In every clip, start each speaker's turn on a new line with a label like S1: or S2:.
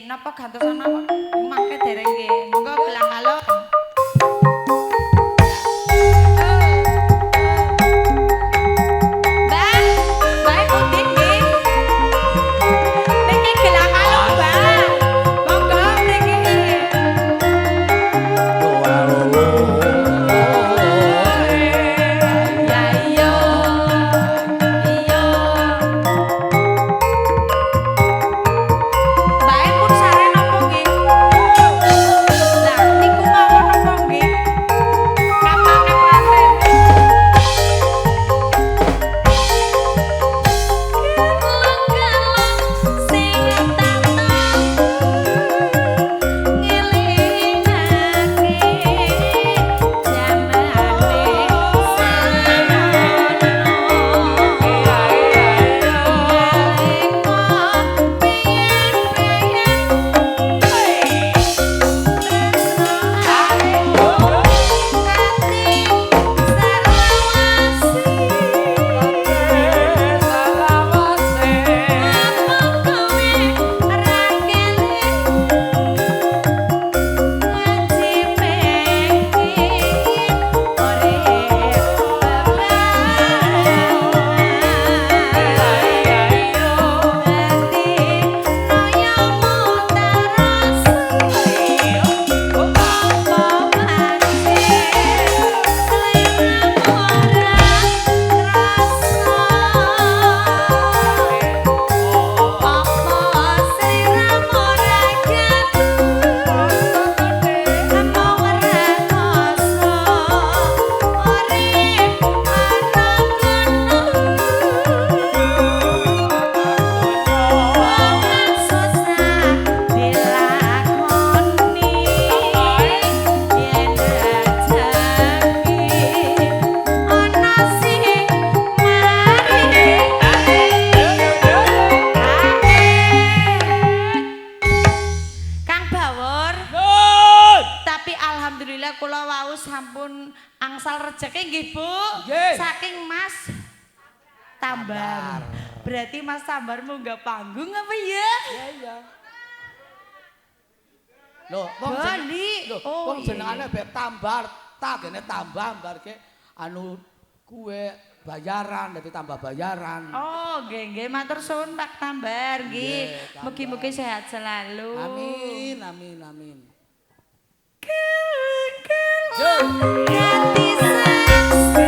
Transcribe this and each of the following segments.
S1: napa gantosan apa? Mangke dereng nggih. Monggo gelang kalung. Sampun angsal rejeki nggih Bu. Saking Mas Tambar. Berarti Mas Tambar munggah panggung apa ya?
S2: Iya. Loh, wong jenengane bek Tambar, tagene tambah mbarke anu kue bayaran dadi tambah bayaran.
S1: Oh, nggih matur suwun Pak Tambar nggih. Mugi-mugi sehat selalu.
S2: Amin, amin, amin.
S1: Hati saksi.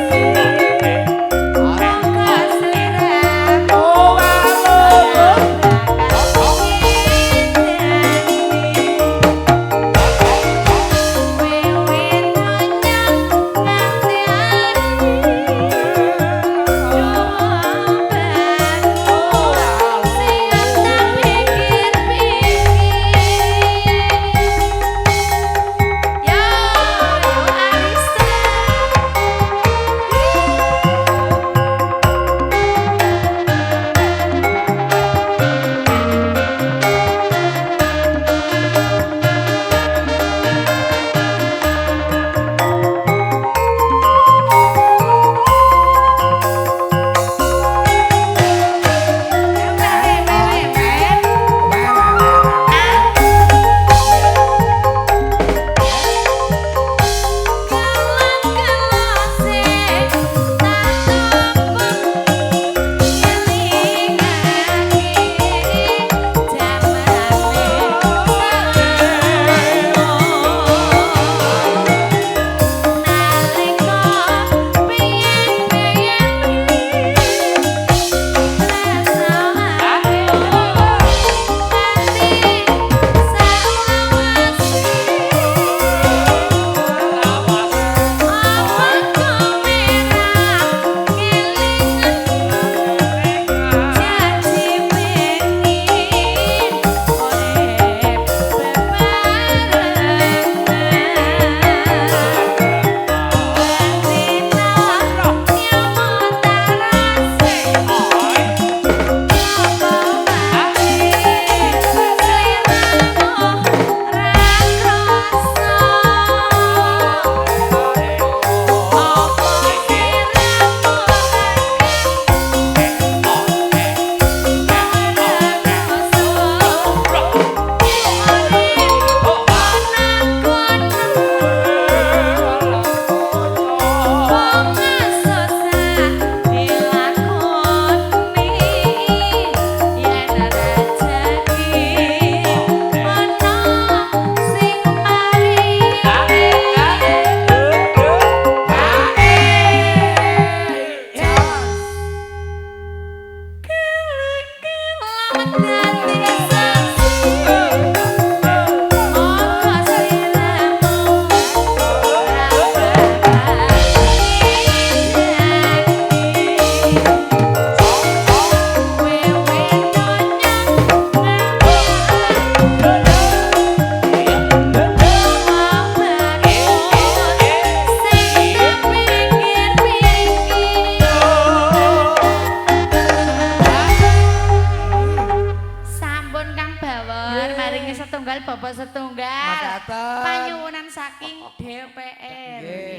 S1: Sambar maringi setunggal bapak setunggal.
S2: Makaten.
S1: Panyuwunan saking DPR.
S2: Nggih.